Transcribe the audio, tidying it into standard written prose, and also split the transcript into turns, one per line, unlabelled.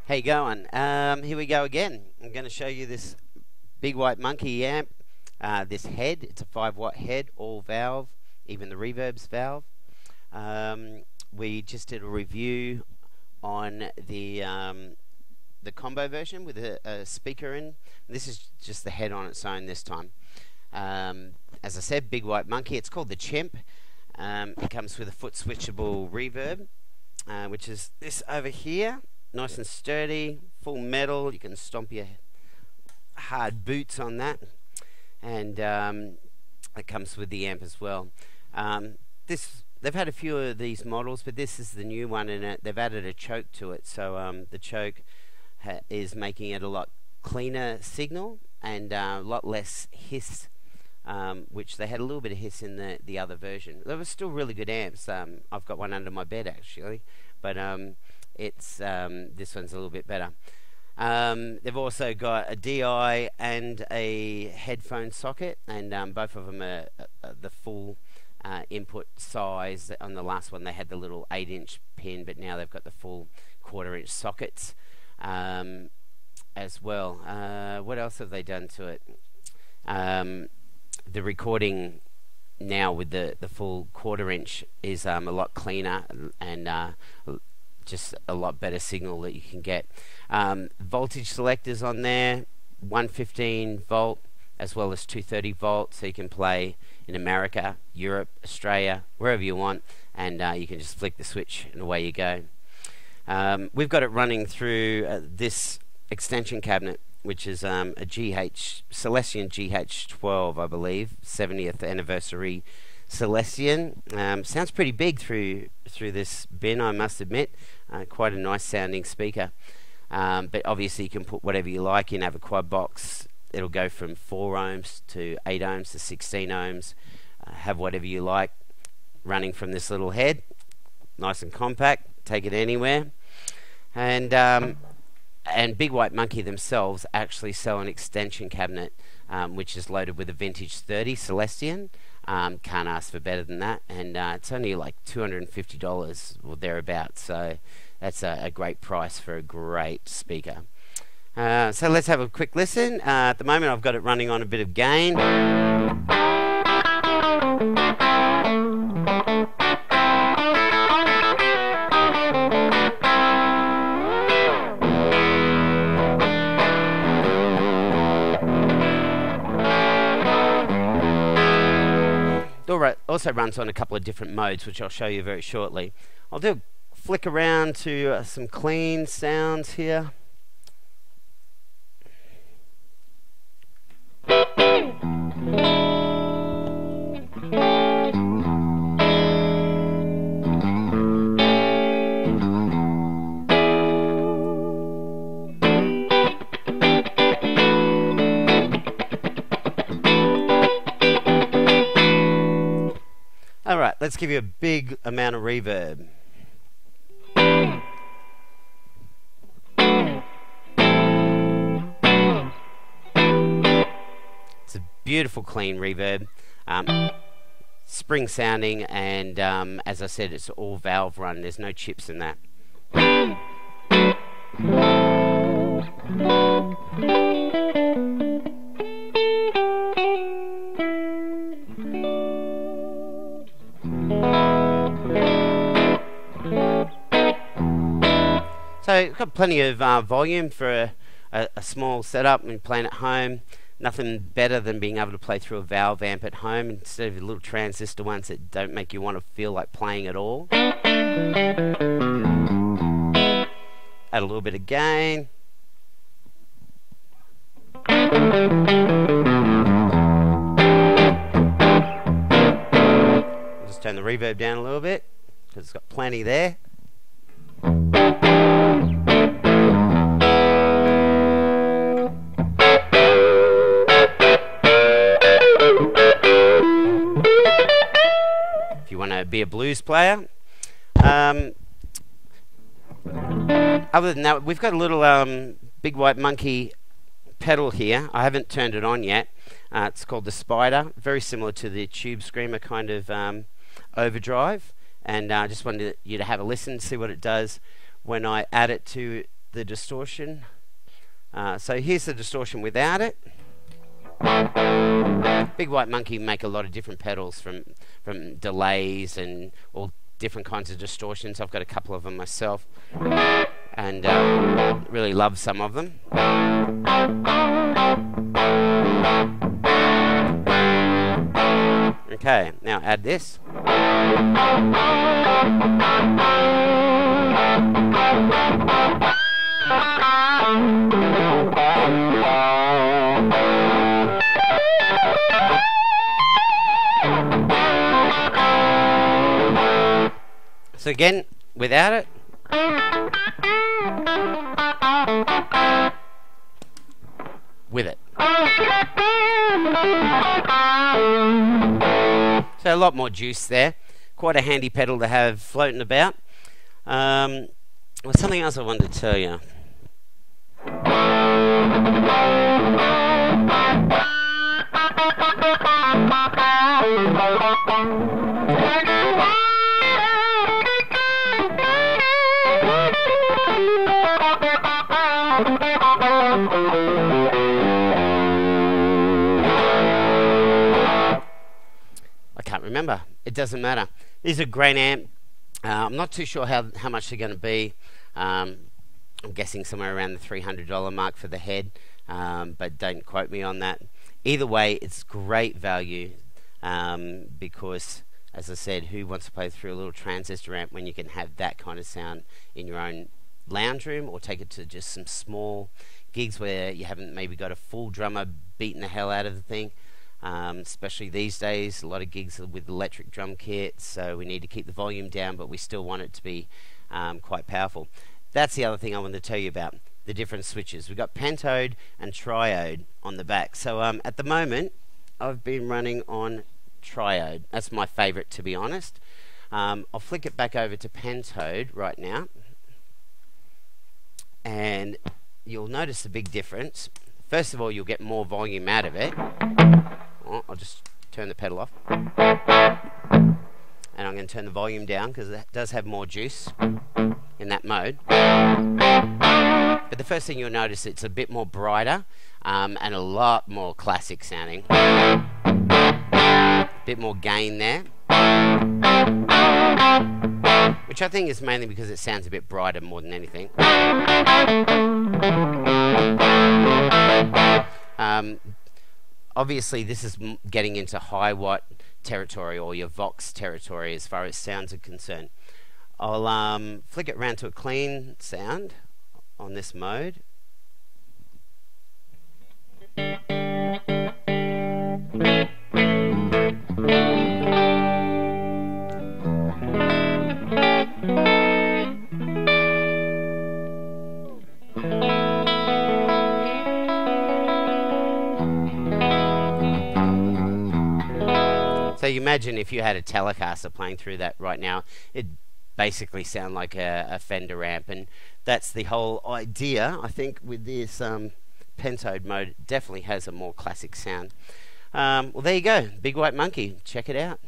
How you going? Here we go again. I'm going to show you this Big White Monkey amp. This head, it's a 5-watt head, all valve, even the Reverb's valve. We just did a review on the combo version with a speaker in. This is just the head on its own this time. As I said, Big White Monkey. It's called the Chimp. It comes with a foot switchable reverb, which is this over here. Nice and sturdy, full metal. You can stomp your hard boots on that, and it comes with the amp as well. They've had a few of these models, but this is the new one, and they've added a choke to it. So the choke is making it a lot cleaner signal and a lot less hiss, which they had a little bit of hiss in the other version. They were still really good amps. I've got one under my bed actually, but it's this one's a little bit better. They've also got a DI and a headphone socket, and both of them are the full input size. On the last one they had the little 8-inch pin, but now they've got the full 1/4-inch sockets as well. What else have they done to it? The recording now with the full 1/4-inch is a lot cleaner and just a lot better signal that you can get. Voltage selectors on there, 115 volt as well as 230 volt, so you can play in America, Europe, Australia, wherever you want, and you can just flick the switch and away you go. We've got it running through this extension cabinet, which is a Celestion GH12, I believe, 70th anniversary Celestion. Sounds pretty big through this bin, I must admit. Quite a nice sounding speaker, but obviously you can put whatever you like in. Have a quad box, it'll go from 4 ohms to 8 ohms to 16 ohms. Have whatever you like running from this little head, nice and compact, take it anywhere. And Big White Monkey themselves actually sell an extension cabinet which is loaded with a vintage 30 Celestion. Can't ask for better than that, and it's only like $250 or thereabouts, so that's a great price for a great speaker. So let's have a quick listen. At the moment I've got it running on a bit of gain. Also runs on a couple of different modes, which I'll show you very shortly. I'll do a flick around to some clean sounds here. Alright, let's give you a big amount of reverb. It's a beautiful clean reverb, spring sounding, and as I said, it's all valve run. There's no chips in that. So it's got plenty of volume for a small setup and playing at home. Nothing better than being able to play through a valve amp at home instead of the little transistor ones that don't make you want to feel like playing at all. Add a little bit of gain. Just turn the reverb down a little bit because it's got plenty there. If you want to be a blues player. Other than that, we've got a little Big White Monkey pedal here. I haven't turned it on yet. It's called the Spider, very similar to the Tube Screamer kind of overdrive. and I just wanted you to have a listen, see what it does when I add it to the distortion. So here's the distortion without it. Big White Monkey make a lot of different pedals from delays and all different kinds of distortions. I've got a couple of them myself, and really love some of them. Okay, now add this. So again, without it. With it. So a lot more juice there. Quite a handy pedal to have floating about. Well, something else I wanted to tell you. I can't remember. It doesn't matter. This is a great amp. I'm not too sure how much they're going to be. I'm guessing somewhere around the $300 mark for the head, but don't quote me on that. Either way, it's great value because, as I said, who wants to play through a little transistor amp when you can have that kind of sound in your own lounge room, or take it to just some small gigs where you haven't maybe got a full drummer beating the hell out of the thing. Especially these days, a lot of gigs are with electric drum kits, so we need to keep the volume down, but we still want it to be quite powerful. That's the other thing I wanted to tell you about, the different switches. We've got pentode and triode on the back. So at the moment, I've been running on triode. That's my favorite, to be honest. I'll flick it back over to pentode right now, and you'll notice the big difference. First of all, you'll get more volume out of it. Oh, I'll just turn the pedal off. And I'm going to turn the volume down because it does have more juice in that mode. But the first thing you'll notice, it's a bit more brighter and a lot more classic sounding. A bit more gain there. Which I think is mainly because it sounds a bit brighter more than anything. Obviously this is getting into high watt territory, or your Vox territory as far as sounds are concerned. I'll flick it around to a clean sound on this mode. So you imagine if you had a Telecaster playing through that right now, it'd basically sound like a Fender amp, and that's the whole idea. I think with this pentode mode, it definitely has a more classic sound. Well, there you go, Big White Monkey. Check it out.